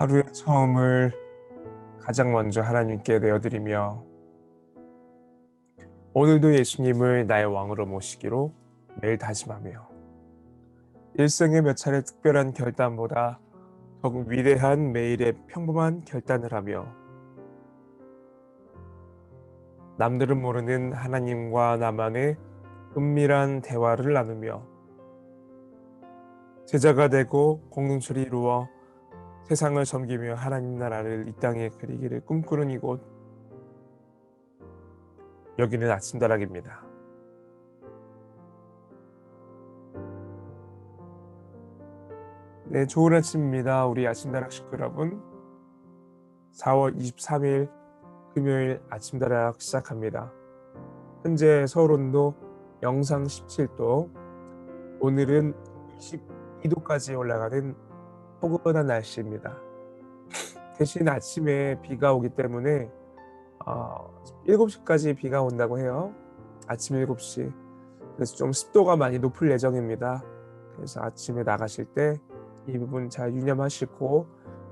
하루의 처음을 가장 먼저 하나님께 내어드리며 오늘도 예수님을 나의 왕으로 모시기로 매일 다짐하며 일생의 몇 차례 특별한 결단보다 더욱 위대한 매일의 평범한 결단을 하며 남들은 모르는 하나님과 나만의 은밀한 대화를 나누며 제자가 되고 공동체를 이루어 세상을 섬기며 하나님 나라를 이 땅에 그리기를 꿈꾸는 이곳, 여기는 아침다락입니다. 네, 좋은 아침입니다. 우리 아침다락 식구 여러분. 4월 23일 금요일 아침다락 시작합니다. 현재 서울 온도 영상 17도, 오늘은 22도까지 올라가는 포근한 날씨입니다. 대신 아침에 비가 오기 때문에 7시까지 비가 온다고 해요. 아침 7시. 그래서 좀 습도가 많이 높을 예정입니다. 그래서 아침에 나가실 때 이 부분 잘 유념하시고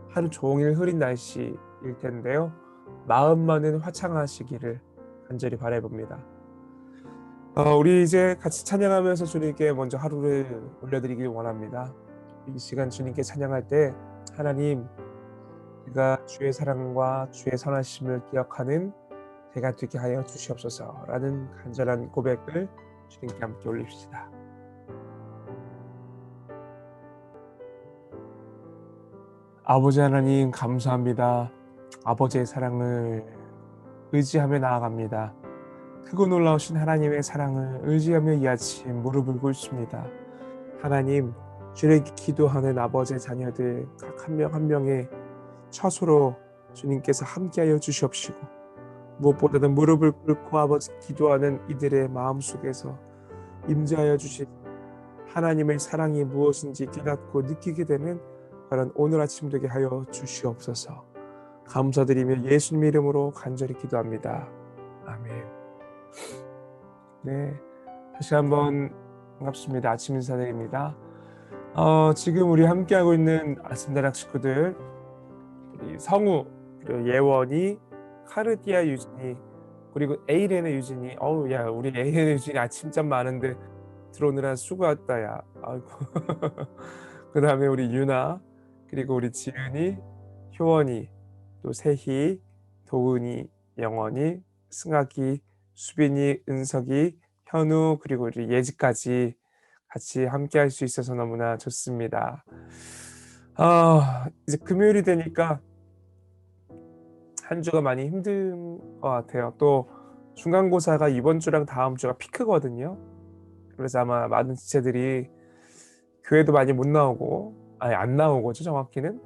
하루 종일 흐린 날씨일 텐데요. 마음만은 화창하시기를 간절히 바라봅니다. 우리 이제 같이 찬양하면서 주님께 먼저 하루를 올려드리길 원합니다. 이 시간 주님께 찬양할 때 하나님, 제가 주의 사랑과 주의 선하심을 기억하는 제가 되게 하여 주시옵소서라는 간절한 고백을 주님께 함께 올립시다. 아버지 하나님 감사합니다. 아버지의 사랑을 의지하며 나아갑니다. 크고 놀라우신 하나님의 사랑을 의지하며 이 아침 무릎을 꿇습니다. 하나님, 주님께 기도하는 아버지의 자녀들 각 한 명 한 명의 처소로 주님께서 함께하여 주시옵시고, 무엇보다도 무릎을 꿇고 아버지 기도하는 이들의 마음속에서 임재하여 주신 하나님의 사랑이 무엇인지 깨닫고 느끼게 되는 그런 오늘 아침 되게 하여 주시옵소서. 감사드리며 예수님 이름으로 간절히 기도합니다. 아멘. 네, 다시 한번 반갑습니다. 아침 인사드립니다. 지금 우리 함께하고 있는 아침다락 식구들, 우리 성우, 그리고 예원이, 카르디아 유진이, 그리고 에이렌의 유진이. 야, 우리 에이렌의 유진이 아침잠 많은데 들어오느라 수고했다, 야. 아이고. 그 다음에 우리 유나, 그리고 우리 지은이, 효원이, 또 세희, 도은이, 영원이, 승학이, 수빈이, 은석이, 현우, 그리고 우리 예지까지 같이 함께 할 수 있어서 너무나 좋습니다. 이제 금요일이 되니까 한 주가 많이 힘든 것 같아요. 또 중간고사가 이번 주랑 다음 주가 피크거든요. 그래서 아마 많은 지체들이 교회도 많이 못 나오고, 안 나오고죠, 정확히는.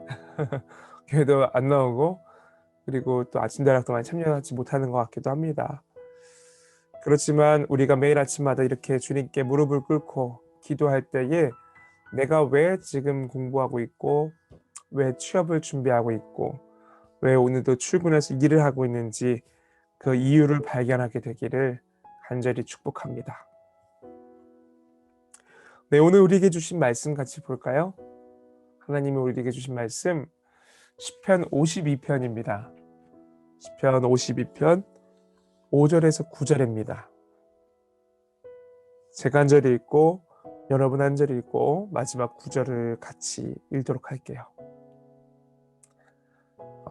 교회도 안 나오고, 그리고 또 아침대락도 많이 참여하지 못하는 것 같기도 합니다. 그렇지만 우리가 매일 아침마다 이렇게 주님께 무릎을 꿇고 기도할 때에 내가 왜 지금 공부하고 있고, 왜 취업을 준비하고 있고, 왜 오늘도 출근해서 일을 하고 있는지 그 이유를 발견하게 되기를 간절히 축복합니다. 네, 오늘 우리에게 주신 말씀 같이 볼까요? 하나님이 우리에게 주신 말씀 시편 52편입니다. 시편 52편 5절에서 9절입니다. 제가 한 절 읽고 여러분 한 절 읽고 마지막 9절을 같이 읽도록 할게요.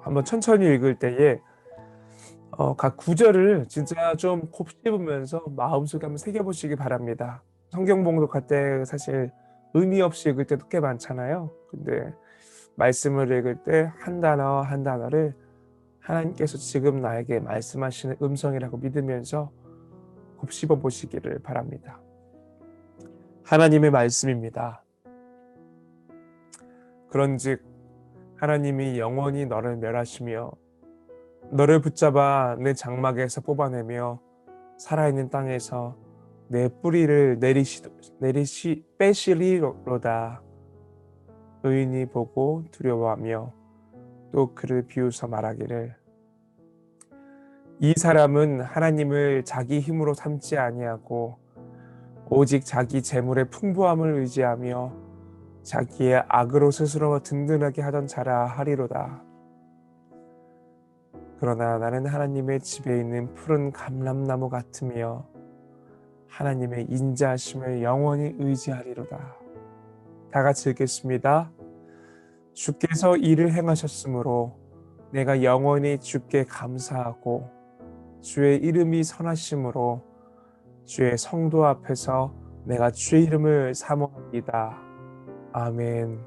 한번 천천히 읽을 때에 각 9절을 진짜 좀 곱씹으면서 마음속에 한번 새겨보시기 바랍니다. 성경 봉독할 때 사실 의미 없이 읽을 때도 꽤 많잖아요. 근데 말씀을 읽을 때 한 단어 한 단어를 하나님께서 지금 나에게 말씀하시는 음성이라고 믿으면서 곱씹어 보시기를 바랍니다. 하나님의 말씀입니다. 그런즉 하나님이 영원히 너를 멸하시며 너를 붙잡아 내 장막에서 뽑아내며 살아있는 땅에서 내 뿌리를 빼시리로다. 의인이 보고 두려워하며 또 그를 비웃어 말하기를 이 사람은 하나님을 자기 힘으로 삼지 아니하고 오직 자기 재물의 풍부함을 의지하며 자기의 악으로 스스로 든든하게 하던 자라 하리로다. 그러나 나는 하나님의 집에 있는 푸른 감람나무 같으며 하나님의 인자하심을 영원히 의지하리로다. 다 같이 읽겠습니다. 주께서 이를 행하셨으므로 내가 영원히 주께 감사하고 주의 이름이 선하심으로 주의 성도 앞에서 내가 주의 이름을 사모합니다. 아멘.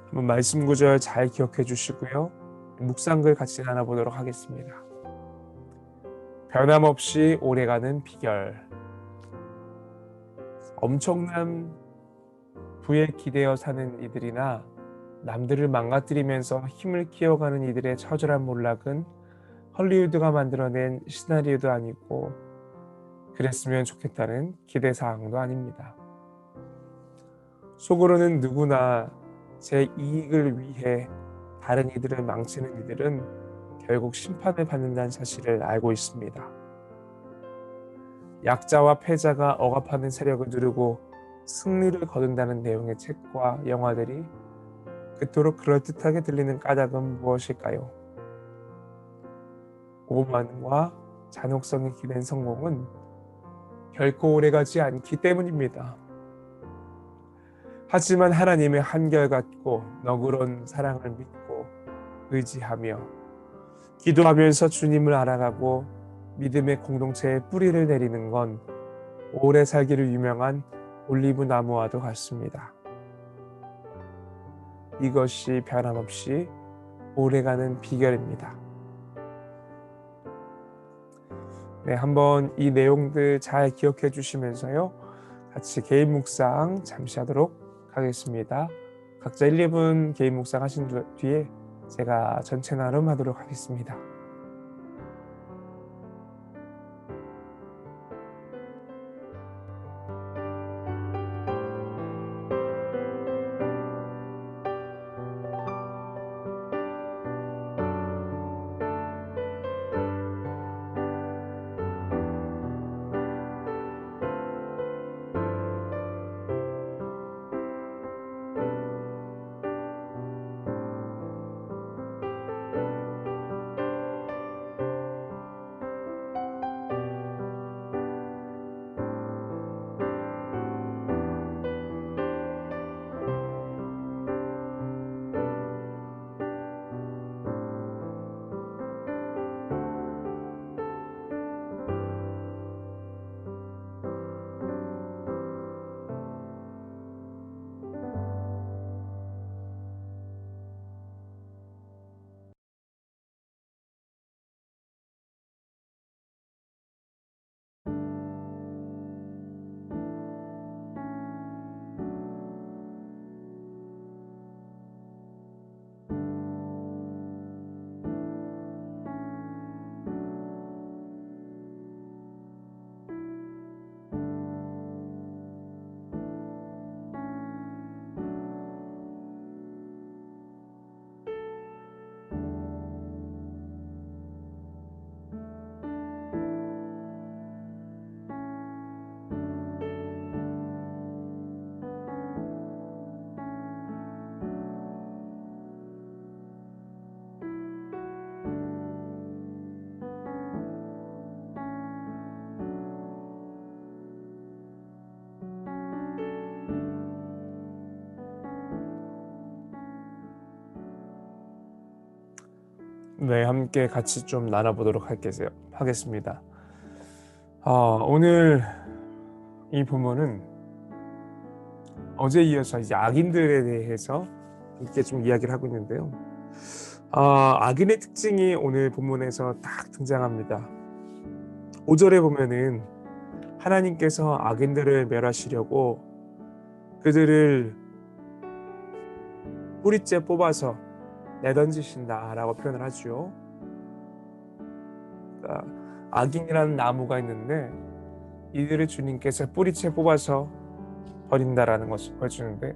한번 말씀 구절 잘 기억해 주시고요. 묵상글 같이 나눠보도록 하겠습니다. 변함없이 오래가는 비결. 엄청난 부에 기대어 사는 이들이나 남들을 망가뜨리면서 힘을 키워가는 이들의 처절한 몰락은 헐리우드가 만들어낸 시나리오도 아니고 그랬으면 좋겠다는 기대사항도 아닙니다. 속으로는 누구나 제 이익을 위해 다른 이들을 망치는 이들은 결국 심판을 받는다는 사실을 알고 있습니다. 약자와 패자가 억압하는 세력을 누르고 승리를 거둔다는 내용의 책과 영화들이 그토록 그럴듯하게 들리는 까닭은 무엇일까요? 오만과 잔혹성이 기댄 성공은 결코 오래가지 않기 때문입니다. 하지만 하나님의 한결같고 너그러운 사랑을 믿고 의지하며 기도하면서 주님을 알아가고 믿음의 공동체에 뿌리를 내리는 건 오래 살기를 유명한 올리브 나무와도 같습니다. 이것이 변함없이 오래가는 비결입니다. 네, 한번 이 내용들 잘 기억해 주시면서요. 같이 개인 묵상 잠시 하도록 하겠습니다. 각자 1, 2분 개인 묵상 하신 뒤에 제가 전체 나눔 하도록 하겠습니다. 네, 함께 같이 좀 나눠보도록 하겠습니다. 오늘 이 부분은 어제 이어서 이제 악인들에 대해서 함께 좀 이야기를 하고 있는데요. 악인의 특징이 오늘 본문에서 딱 등장합니다. 5절에 보면은 하나님께서 악인들을 멸하시려고 그들을 뿌리째 뽑아서 내던지신다라고 표현을 하죠. 그러니까 악인이라는 나무가 있는데 이들을 주님께서 뿌리채 뽑아서 버린다라는 것을 보여주는데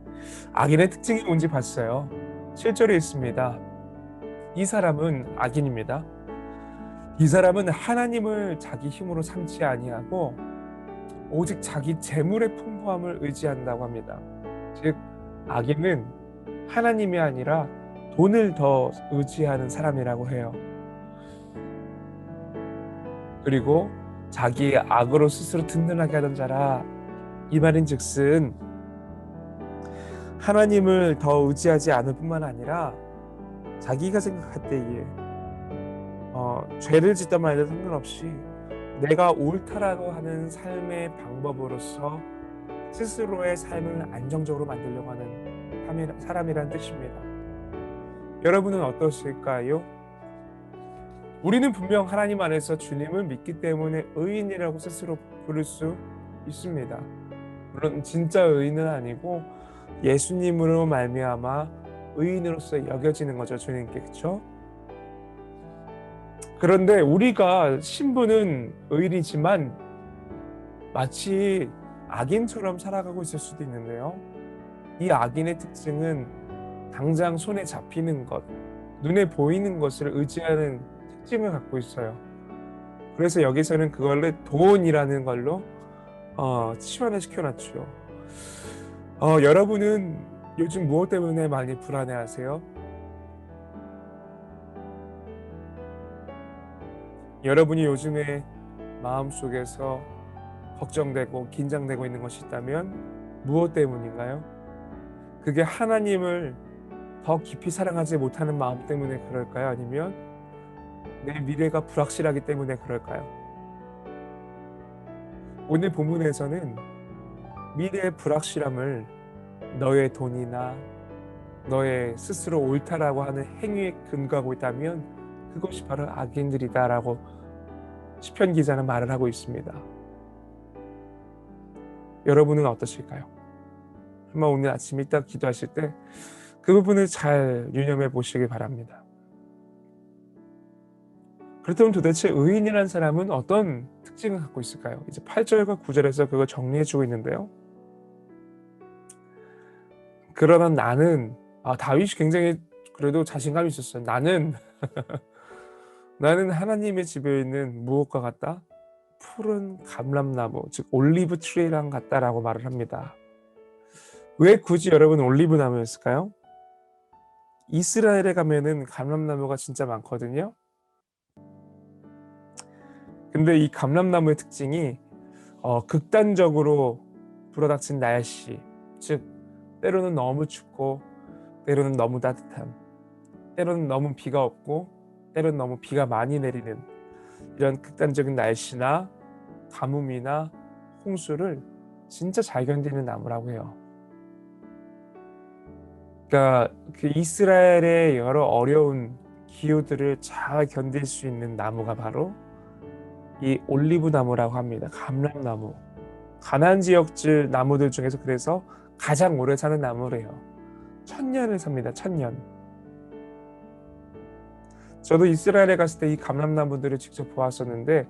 악인의 특징이 뭔지 봤어요. 7절에 있습니다. 이 사람은 악인입니다. 이 사람은 하나님을 자기 힘으로 삼지 아니하고 오직 자기 재물의 풍부함을 의지한다고 합니다. 즉 악인은 하나님이 아니라 돈을 더 의지하는 사람이라고 해요. 그리고 자기의 악으로 스스로 든든하게 하던 자라, 이 말인즉슨 하나님을 더 의지하지 않을 뿐만 아니라 자기가 생각할 때에 죄를 짓던 말에도 상관없이 내가 옳다라고 하는 삶의 방법으로서 스스로의 삶을 안정적으로 만들려고 하는 사람이란 뜻입니다. 여러분은 어떠실까요? 우리는 분명 하나님 안에서 주님을 믿기 때문에 의인이라고 스스로 부를 수 있습니다. 물론 진짜 의인은 아니고 예수님으로 말미암아 의인으로서 여겨지는 거죠, 주님께. 그렇죠? 그런데 우리가 신분은 의인이지만 마치 악인처럼 살아가고 있을 수도 있는데요. 이 악인의 특징은 당장 손에 잡히는 것, 눈에 보이는 것을 의지하는 특징을 갖고 있어요. 그래서 여기서는 그걸 돈이라는 걸로 치환시켜놨죠. 여러분은 요즘 무엇 때문에 많이 불안해하세요? 여러분이 요즘에 마음속에서 걱정되고 긴장되고 있는 것이 있다면 무엇 때문인가요? 그게 하나님을 더 깊이 사랑하지 못하는 마음 때문에 그럴까요? 아니면 내 미래가 불확실하기 때문에 그럴까요? 오늘 본문에서는 미래의 불확실함을 너의 돈이나 너의 스스로 옳다라고 하는 행위에 근거하고 있다면 그것이 바로 악인들이다라고 시편 기자는 말을 하고 있습니다. 여러분은 어떠실까요? 한번 오늘 아침 이따 기도하실 때 그 부분을 잘 유념해 보시길 바랍니다. 그렇다면 도대체 의인이라는 사람은 어떤 특징을 갖고 있을까요? 이제 8절과 9절에서 그걸 정리해 주고 있는데요. 그러나 나는, 다윗이 굉장히 그래도 자신감이 있었어요. 나는 하나님의 집에 있는 무엇과 같다? 푸른 감람나무, 즉 올리브 트리랑 같다라고 말을 합니다. 왜 굳이 여러분 올리브 나무였을까요? 이스라엘에 가면은 감람나무가 진짜 많거든요. 근데 이 감람나무의 특징이 극단적으로 불어닥친 날씨, 즉 때로는 너무 춥고 때로는 너무 따뜻함, 때로는 너무 비가 없고 때로는 너무 비가 많이 내리는 이런 극단적인 날씨나 가뭄이나 홍수를 진짜 잘 견디는 나무라고 해요. 그러니까 그 이스라엘의 여러 어려운 기후들을 잘 견딜 수 있는 나무가 바로 이 올리브 나무라고 합니다. 감람나무. 가나안 지역질 나무들 중에서 그래서 가장 오래 사는 나무래요. 1000년을 삽니다. 1000년. 저도 이스라엘에 갔을 때 이 감람나무들을 직접 보았었는데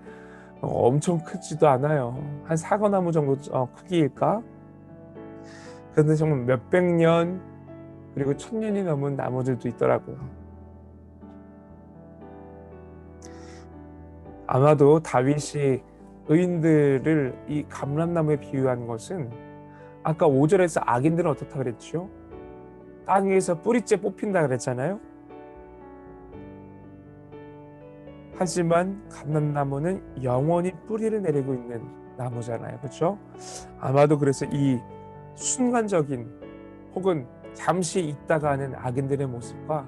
엄청 크지도 않아요. 한 사과나무 정도 크기일까? 그런데 정말 몇백 년 그리고 1000년이 넘은 나무들도 있더라고요. 아마도 다윗이 의인들을 이 감람나무에 비유한 것은 아까 5절에서 악인들은 어떻다 그랬죠? 땅에서 뿌리째 뽑힌다 그랬잖아요. 하지만 감람나무는 영원히 뿌리를 내리고 있는 나무잖아요. 그렇죠? 아마도 그래서 이 순간적인 혹은 잠시 있다가 하는 악인들의 모습과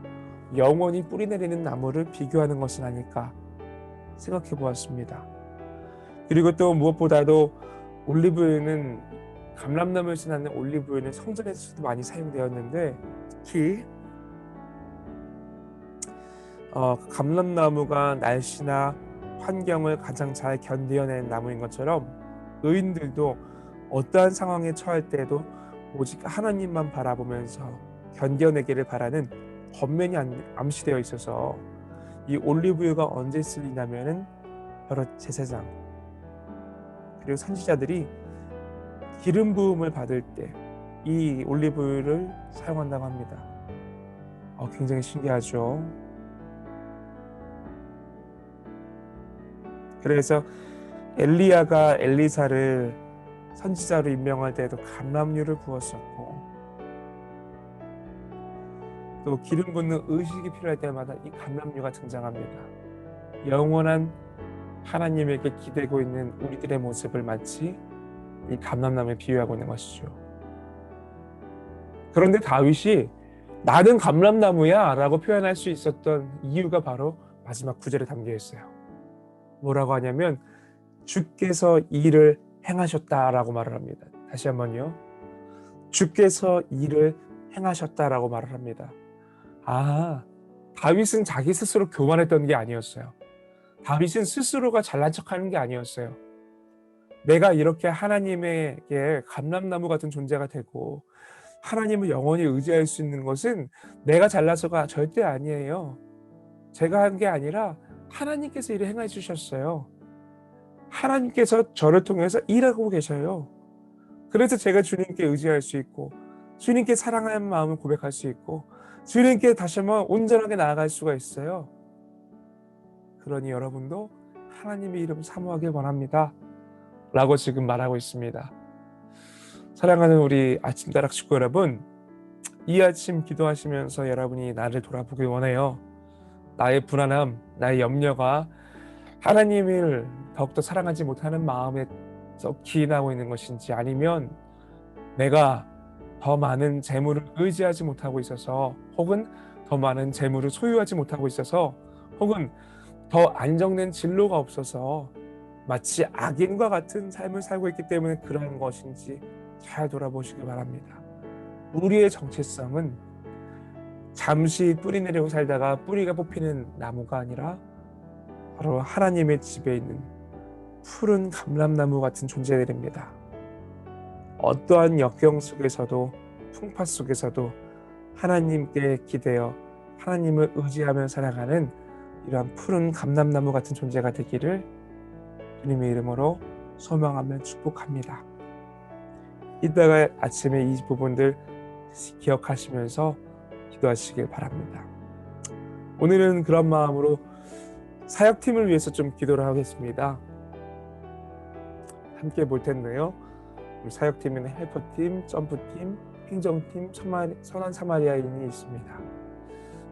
영원히 뿌리 내리는 나무를 비교하는 것은 아닐까 생각해 보았습니다. 그리고 또 무엇보다도 올리브유는 감람나무에서 나는 올리브유는 성전에서도 많이 사용되었는데 특히 감람나무가 날씨나 환경을 가장 잘 견뎌내는 나무인 것처럼 의인들도 어떠한 상황에 처할 때에도 오직 하나님만 바라보면서 견뎌내기를 바라는 겉면이 암시되어 있어서 이 올리브유가 언제 쓰이냐면은 바로 제사장 그리고 선지자들이 기름 부음을 받을 때 이 올리브유를 사용한다고 합니다. 굉장히 신기하죠. 그래서 엘리야가 엘리사를 선지자로 임명할 때에도 감람유를 부었었고, 또 기름 붓는 의식이 필요할 때마다 이 감람유가 등장합니다. 영원한 하나님에게 기대고 있는 우리들의 모습을 마치 이 감람나무에 비유하고 있는 것이죠. 그런데 다윗이 나는 감람나무야 라고 표현할 수 있었던 이유가 바로 마지막 구절에 담겨 있어요. 뭐라고 하냐면 주께서 일을 행하셨다라고 말을 합니다. 다시 한번요. 주께서 일을 행하셨다라고 말을 합니다. 다윗은 자기 스스로 교만했던 게 아니었어요. 다윗은 스스로가 잘난 척하는 게 아니었어요. 내가 이렇게 하나님에게 감람나무 같은 존재가 되고 하나님을 영원히 의지할 수 있는 것은 내가 잘나서가 절대 아니에요. 제가 한 게 아니라 하나님께서 일을 행해 주셨어요. 하나님께서 저를 통해서 일하고 계셔요. 그래서 제가 주님께 의지할 수 있고 주님께 사랑하는 마음을 고백할 수 있고 주님께 다시 한번 온전하게 나아갈 수가 있어요. 그러니 여러분도 하나님의 이름 사모하길 원합니다 라고 지금 말하고 있습니다. 사랑하는 우리 아침다락 식구 여러분, 이 아침 기도하시면서 여러분이 나를 돌아보길 원해요. 나의 불안함, 나의 염려가 하나님을 더욱더 사랑하지 못하는 마음에서 기인하고 있는 것인지, 아니면 내가 더 많은 재물을 의지하지 못하고 있어서, 혹은 더 많은 재물을 소유하지 못하고 있어서, 혹은 더 안정된 진로가 없어서 마치 악인과 같은 삶을 살고 있기 때문에 그러한 것인지 잘 돌아보시기 바랍니다. 우리의 정체성은 잠시 뿌리 내리고 살다가 뿌리가 뽑히는 나무가 아니라 바로 하나님의 집에 있는 푸른 감람나무 같은 존재들입니다. 어떠한 역경 속에서도, 풍파 속에서도 하나님께 기대어 하나님을 의지하며 살아가는 이러한 푸른 감람나무 같은 존재가 되기를 주님의 이름으로 소망하며 축복합니다. 이따가 아침에 이 부분들 기억하시면서 기도하시길 바랍니다. 오늘은 그런 마음으로 사역팀을 위해서 좀 기도를 하겠습니다. 함께 볼 텐데요. 우리 사역팀에는 헬퍼팀, 점프팀, 행정팀, 선한 사마리아인이 있습니다.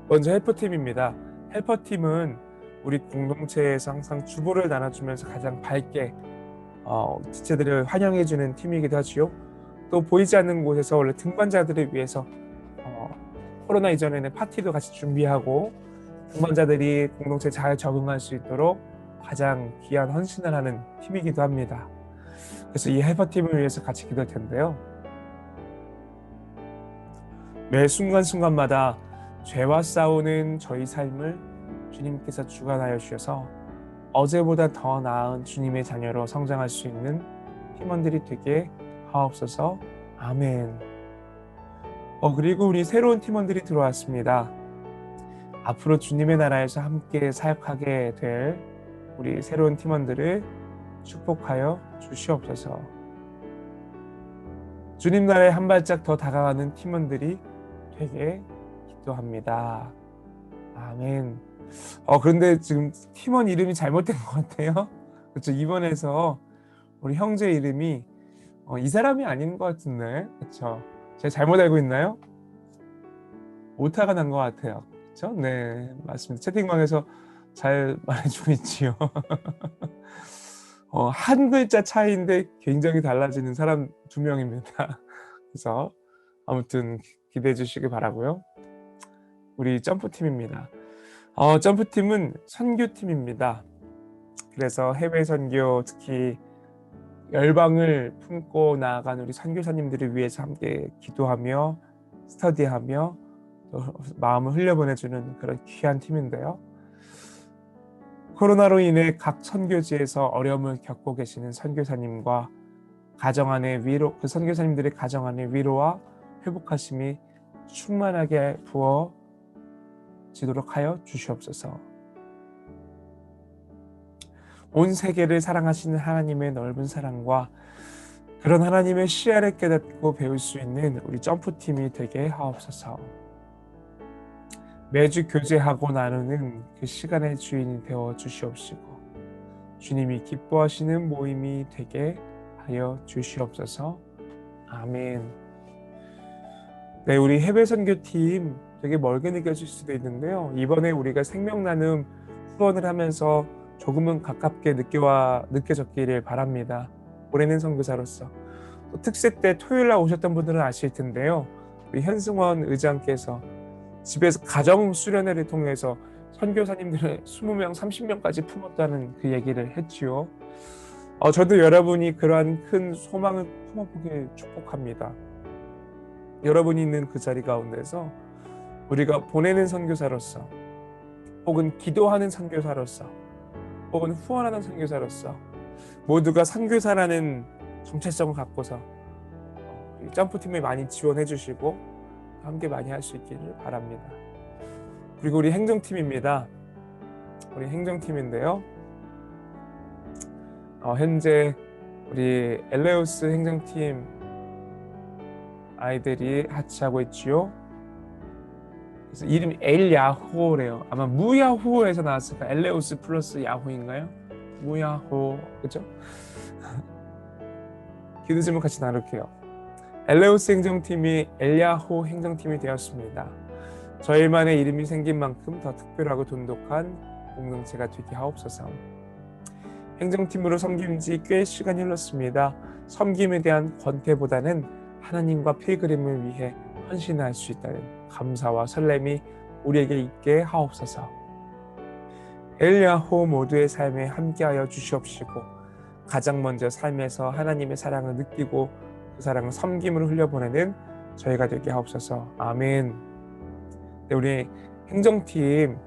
먼저 헬퍼팀입니다. 헬퍼팀은 우리 공동체에서 항상 주보를 나눠주면서 가장 밝게 지체들을 환영해주는 팀이기도 하지요. 또 보이지 않는 곳에서 원래 등반자들을 위해서 코로나 이전에는 파티도 같이 준비하고 등반자들이 공동체에 잘 적응할 수 있도록 가장 귀한 헌신을 하는 팀이기도 합니다. 그래서 이 헬퍼팀을 위해서 같이 기도할 텐데요. 매 순간순간마다 죄와 싸우는 저희 삶을 주님께서 주관하여 주셔서 어제보다 더 나은 주님의 자녀로 성장할 수 있는 팀원들이 되게 하옵소서. 아멘. 그리고 우리 새로운 팀원들이 들어왔습니다. 앞으로 주님의 나라에서 함께 사역하게 될 우리 새로운 팀원들을 축복하여 주시옵소서. 주님 나라에 한 발짝 더 다가가는 팀원들이 되게 기도합니다. 아멘. 그런데 지금 팀원 이름이 잘못된 것 같아요. 그렇죠. 이번에서 우리 형제 이름이 이 사람이 아닌 것 같은데, 그렇죠? 제가 잘못 알고 있나요? 오타가 난 것 같아요. 그렇죠? 네, 맞습니다. 채팅방에서 잘 말해주고 있지요. 한 글자 차이인데 굉장히 달라지는 사람 2명입니다. 그래서 아무튼 기대해 주시기 바라고요. 우리 점프팀입니다. 점프팀은 선교팀입니다. 그래서 해외 선교, 특히 열방을 품고 나아간 우리 선교사님들을 위해서 함께 기도하며 스터디하며 또 마음을 흘려보내주는 그런 귀한 팀인데요. 코로나로 인해 각 선교지에서 어려움을 겪고 계시는 선교사님과 가정 안의 위로, 그 선교사님들의 가정 안의 위로와 회복하심이 충만하게 부어지도록 하여 주시옵소서. 온 세계를 사랑하시는 하나님의 넓은 사랑과 그런 하나님의 시야를 깨닫고 배울 수 있는 우리 점프팀이 되게 하옵소서. 매주 교제하고 나누는 그 시간의 주인이 되어 주시옵시고 주님이 기뻐하시는 모임이 되게 하여 주시옵소서. 아멘. 네, 우리 해외 선교팀 되게 멀게 느껴질 수도 있는데요. 이번에 우리가 생명나눔 후원을 하면서 조금은 가깝게 느껴졌기를 바랍니다. 보내는 선교사로서. 또 특세 때 토요일 날 오셨던 분들은 아실 텐데요. 우리 현승원 의장께서 집에서 가정 수련회를 통해서 선교사님들을 20명, 30명까지 품었다는 그 얘기를 했지요. 저도 여러분이 그러한 큰 소망을 품어보길 축복합니다. 여러분이 있는 그 자리 가운데서 우리가 보내는 선교사로서, 혹은 기도하는 선교사로서, 혹은 후원하는 선교사로서 모두가 선교사라는 정체성을 갖고서 점프팀에 많이 지원해 주시고 함께 많이 할 수 있기를 바랍니다. 그리고 우리 행정팀입니다. 우리 행정팀인데요. 현재 우리 엘레우스 행정팀 아이들이 같이 하고 있지요. 그래서 이름이 엘야호래요. 아마 무야호에서 나왔을까? 엘레우스 플러스 야호인가요? 무야호, 그죠? 기도 제목 같이 나눌게요. 엘레우스 행정팀이 엘야호 행정팀이 되었습니다. 저희만의 이름이 생긴 만큼 더 특별하고 돈독한 공동체가 되게 하옵소서. 행정팀으로 섬긴 지 꽤 시간이 흘렀습니다. 섬김에 대한 권태보다는 하나님과 필그림을 위해 헌신할 수 있다는 감사와 설렘이 우리에게 있게 하옵소서. 엘야호 모두의 삶에 함께하여 주시옵시고 가장 먼저 삶에서 하나님의 사랑을 느끼고 그 사랑을 섬김으로 흘려보내는 저희가 되게 하옵소서. 아멘. 네, 우리 행정팀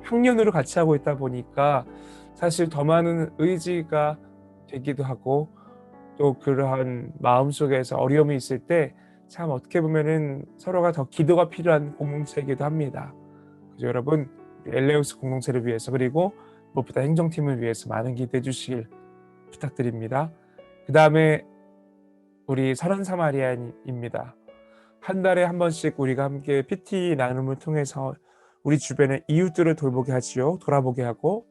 학년으로 같이 하고 있다 보니까 사실 더 많은 의지가 되기도 하고, 또 그러한 마음속에서 어려움이 있을 때 참 어떻게 보면은 서로가 더 기도가 필요한 공동체이기도 합니다. 그래서 여러분, 엘레우스 공동체를 위해서, 그리고 무엇보다 행정팀을 위해서 많은 기도해 주시길 부탁드립니다. 그 다음에 우리 설원 사마리아인입니다. 한 달에 한 번씩 우리가 함께 PT 나눔을 통해서 우리 주변의 이웃들을 돌보게 하지요. 돌아보게 하고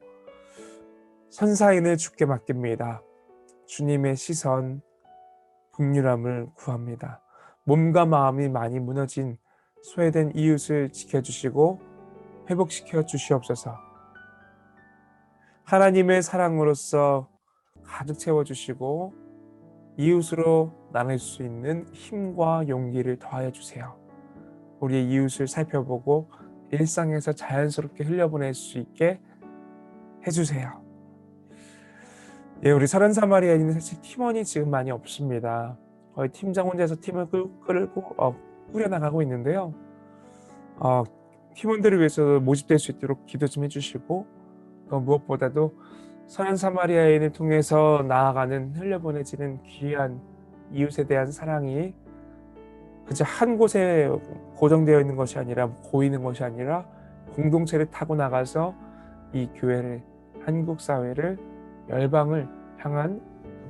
선사인을 주께 맡깁니다. 주님의 시선, 긍휼함을 구합니다. 몸과 마음이 많이 무너진 소외된 이웃을 지켜주시고 회복시켜 주시옵소서. 하나님의 사랑으로서 가득 채워주시고 이웃으로 나눌 수 있는 힘과 용기를 더하여 주세요. 우리의 이웃을 살펴보고 일상에서 자연스럽게 흘려보낼 수 있게 해주세요. 예, 우리 설원 사마리아인은 사실 팀원이 지금 많이 없습니다. 거의 팀장 혼자서 팀을 끌고 꾸려나가고 있는데요. 팀원들을 위해서 모집될 수 있도록 기도 좀 해주시고, 무엇보다도 선한 사마리아인을 통해서 나아가는 흘려보내지는 귀한 이웃에 대한 사랑이 그저 한 곳에 고정되어 있는 것이 아니라, 고이는 것이 아니라 공동체를 타고 나가서 이 교회를, 한국 사회를, 열방을 향한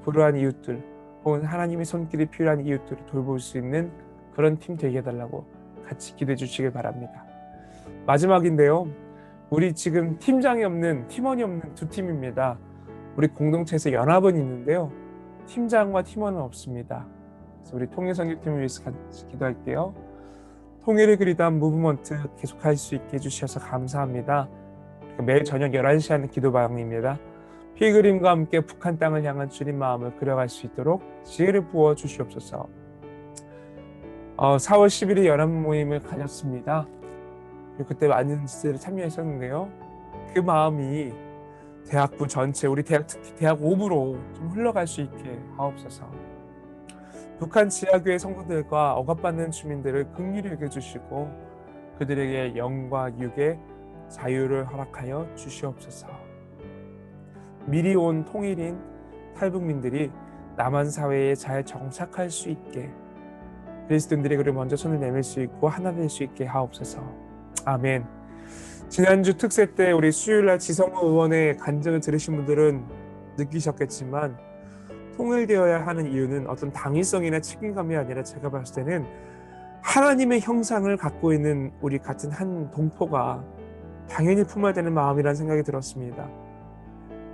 불우한 이웃들, 혹은 하나님의 손길이 필요한 이웃들을 돌볼 수 있는 그런 팀 되게 해달라고 같이 기도해 주시길 바랍니다. 마지막인데요. 우리 지금 팀장이 없는, 팀원이 없는 두 팀입니다. 우리 공동체에서 연합은 있는데요. 팀장과 팀원은 없습니다. 그래서 우리 통일선교팀을 위해서 같이 기도할게요. 통일을 그리던 무브먼트 계속할 수 있게 해주셔서 감사합니다. 매일 저녁 11시 하는 기도방입니다. 필그림과 함께 북한 땅을 향한 주님 마음을 그려갈 수 있도록 지혜를 부어 주시옵소서. 4월 10일에 연합 모임을 가졌습니다. 그때 많은 지체를 참여했었는데요. 그 마음이 대학부 전체, 우리 대학, 특히 대학 5부로 좀 흘러갈 수 있게 하옵소서. 북한 지하교회 성도들과 억압받는 주민들을 긍휼히 여겨주시고 그들에게 영과 육의 자유를 허락하여 주시옵소서. 미리 온 통일인 탈북민들이 남한 사회에 잘 정착할 수 있게, 그리스도인들이 그를 먼저 손을 내밀 수 있고 하나 될 수 있게 하옵소서. 아멘. 지난주 특세 때 우리 수요일날 지성호 의원의 간증을 들으신 분들은 느끼셨겠지만, 통일되어야 하는 이유는 어떤 당위성이나 책임감이 아니라 제가 봤을 때는 하나님의 형상을 갖고 있는 우리 같은 한 동포가 당연히 품어야 되는 마음이라는 생각이 들었습니다.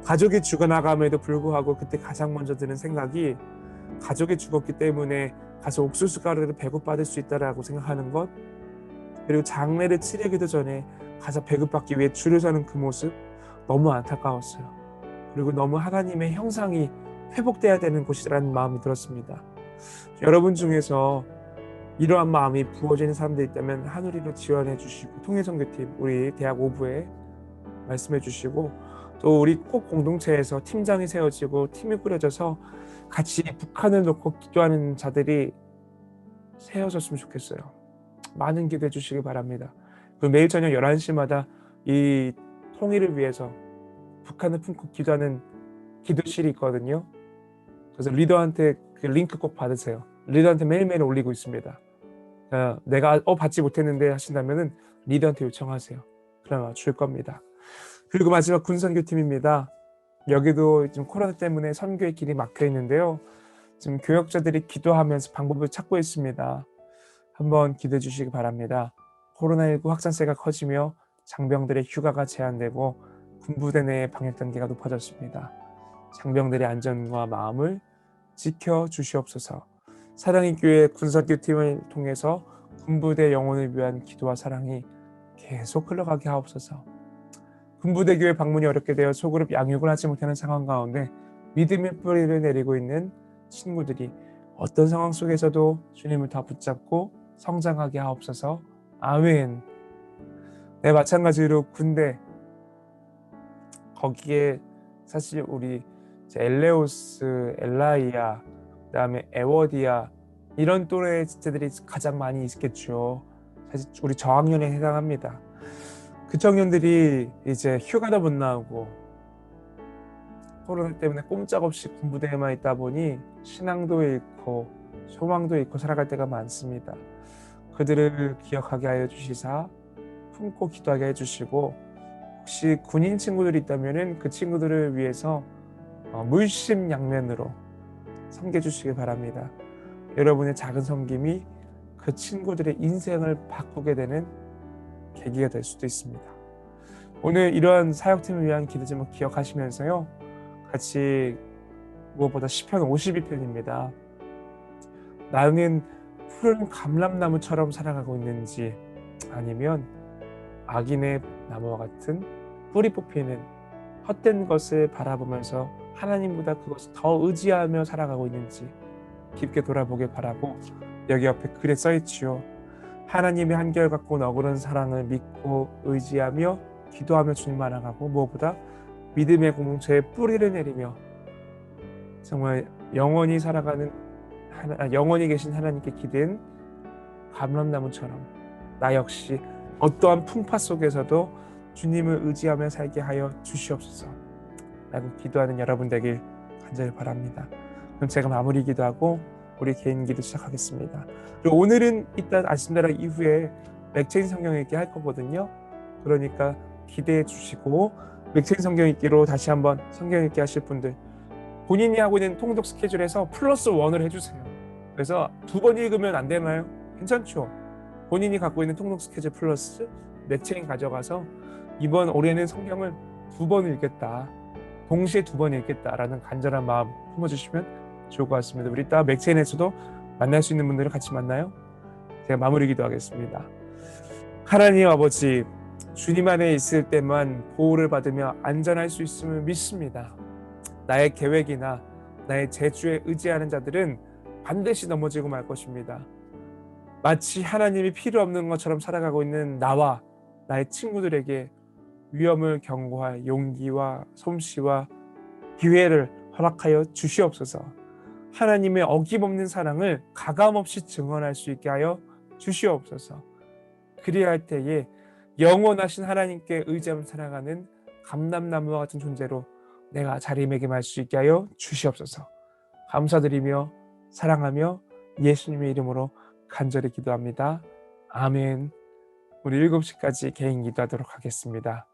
가족이 죽어나감에도 불구하고 그때 가장 먼저 드는 생각이 가족이 죽었기 때문에 가서 옥수수 가루를 배급받을 수 있다라고 생각하는 것, 그리고 장례를 치르기도 전에 가서 배급받기 위해 줄을 서는 그 모습, 너무 안타까웠어요. 그리고 너무 하나님의 형상이 회복돼야 되는 곳이라는 마음이 들었습니다. 여러분 중에서 이러한 마음이 부어지는 사람들이 있다면 한우리로 지원해 주시고, 통일선교팀 우리 대학 오부에 말씀해 주시고, 또 우리 꼭 공동체에서 팀장이 세워지고 팀이 꾸려져서 같이 북한을 놓고 기도하는 자들이 세워졌으면 좋겠어요. 많은 기도해 주시기 바랍니다. 그리고 매일 저녁 11시마다 이 통일을 위해서 북한을 품고 기도하는 기도실이 있거든요. 그래서 리더한테 그 링크 꼭 받으세요. 리더한테 매일매일 올리고 있습니다. 내가 받지 못했는데 하신다면은 리더한테 요청하세요. 그러면 줄 겁니다. 그리고 마지막 군선교팀입니다. 여기도 지금 코로나 때문에 선교의 길이 막혀 있는데요. 지금 교역자들이 기도하면서 방법을 찾고 있습니다. 한번 기도해 주시기 바랍니다. 코로나19 확산세가 커지며 장병들의 휴가가 제한되고 군부대 내의 방역 단계가 높아졌습니다. 장병들의 안전과 마음을 지켜 주시옵소서. 사랑의 교회 군선교팀을 통해서 군부대 영혼을 위한 기도와 사랑이 계속 흘러가게 하옵소서. 군부대 교회 방문이 어렵게 되어 소그룹 양육을 하지 못하는 상황 가운데 믿음의 뿌리를 내리고 있는 친구들이 어떤 상황 속에서도 주님을 다 붙잡고 성장하게 하옵소서. 아멘. 네, 마찬가지로 군대, 거기에 사실 우리 엘레오스, 엘라이아, 그다음에 에워디아, 이런 또래의 지체들이 가장 많이 있겠죠. 사실 우리 저학년에 해당합니다. 그 청년들이 이제 휴가도 못 나오고 코로나 때문에 꼼짝없이 군부대에만 있다 보니 신앙도 잃고 소망도 잃고 살아갈 때가 많습니다. 그들을 기억하게 하여 주시사 품고 기도하게 해주시고, 혹시 군인 친구들이 있다면 그 친구들을 위해서 물심양면으로 섬겨주시기 바랍니다. 여러분의 작은 섬김이 그 친구들의 인생을 바꾸게 되는 계기가 될 수도 있습니다. 오늘 이러한 사역팀을 위한 기도 제목 기억하시면서요, 같이 무엇보다 시편 52편입니다. 나는 푸른 감람나무처럼 살아가고 있는지, 아니면 악인의 나무와 같은 뿌리 뽑히는 헛된 것을 바라보면서 하나님보다 그것을 더 의지하며 살아가고 있는지 깊게 돌아보길 바라고, 여기 옆에 글에 써있지요. 하나님의 한결같고 너그러운 사랑을 믿고 의지하며 기도하며 주님 알아가고, 무엇보다 믿음의 공동체에 뿌리를 내리며 정말 영원히 살아가는 영원히 계신 하나님께 기댄 감람나무처럼 나 역시 어떠한 풍파 속에서도 주님을 의지하며 살게 하여 주시옵소서 라고 기도하는 여러분 되길 간절히 바랍니다. 그럼 제가 마무리 기도하고 우리 개인 기도 시작하겠습니다. 그리고 오늘은 이따 아침 나라 이후에 맥체인 성경 읽기 할 거거든요. 그러니까 기대해 주시고, 맥체인 성경 읽기로 다시 한번 성경 읽기 하실 분들 본인이 하고 있는 통독 스케줄에서 플러스 1을 해주세요. 그래서 2번 읽으면 안 되나요? 괜찮죠? 본인이 갖고 있는 통독 스케줄 플러스 맥체인 가져가서 이번 올해는 성경을 2번 읽겠다, 동시에 2번 읽겠다라는 간절한 마음 품어주시면 좋을 것 같습니다. 우리 이따 맥체인에서도 만날 수 있는 분들을 같이 만나요. 제가 마무리 기도하겠습니다. 하나님 아버지, 주님 안에 있을 때만 보호를 받으며 안전할 수 있음을 믿습니다. 나의 계획이나 나의 재주에 의지하는 자들은 반드시 넘어지고 말 것입니다. 마치 하나님이 필요 없는 것처럼 살아가고 있는 나와 나의 친구들에게 위험을 경고할 용기와 솜씨와 기회를 허락하여 주시옵소서. 하나님의 어김없는 사랑을 가감없이 증언할 수 있게 하여 주시옵소서. 그리야 할 때에 영원하신 하나님께 의지하며 살아가는 감람나무와 같은 존재로 내가 자리매김할 수 있게 하여 주시옵소서. 감사드리며 사랑하며 예수님의 이름으로 간절히 기도합니다. 아멘. 우리 7시까지 개인 기도하도록 하겠습니다.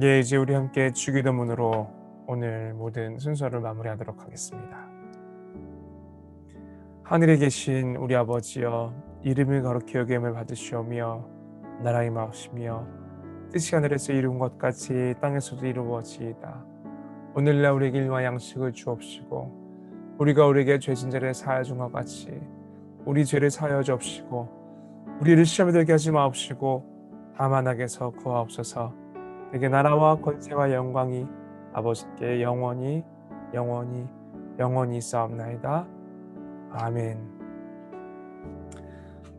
예, 이제 우리 함께 주기도문으로 오늘 모든 순서를 마무리하도록 하겠습니다. 하늘에 계신 우리 아버지여, 이름이 거룩히 여김을 받으시오며 나라의 마옵시며 뜻이 하늘에서 이룬 것 같이 땅에서도 이루어지이다. 오늘날 우리에게 일용할 양식을 주옵시고 우리가 우리에게 죄진 자를 사하여 준 것 같이 우리 죄를 사하여 주옵시고 우리를 시험에 들게 하지 마옵시고 다만 악에서 구하옵소서. 내게 나라와 권세와 영광이 아버지께 영원히 영원히 영원히 있사옵나이다. 아멘.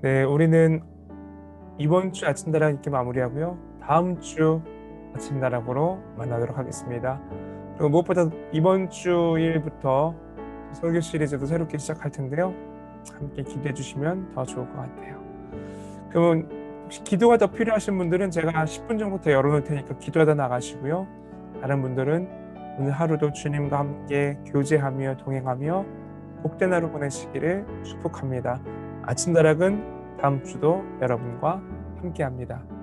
네, 우리는 이번 주 아침나라 이렇게 마무리하고요. 다음 주 아침나락으로 만나도록 하겠습니다. 그리고 무엇보다 이번 주일부터 설교 시리즈도 새롭게 시작할 텐데요. 함께 기대해 주시면 더 좋을 것 같아요. 그러면 혹시 기도가 더 필요하신 분들은 제가 10분 정도 열어놓을 테니까 기도하다 나가시고요. 다른 분들은 오늘 하루도 주님과 함께 교제하며 동행하며 복된 하루 보내시기를 축복합니다. 아침나락은 다음 주도 여러분과 함께합니다.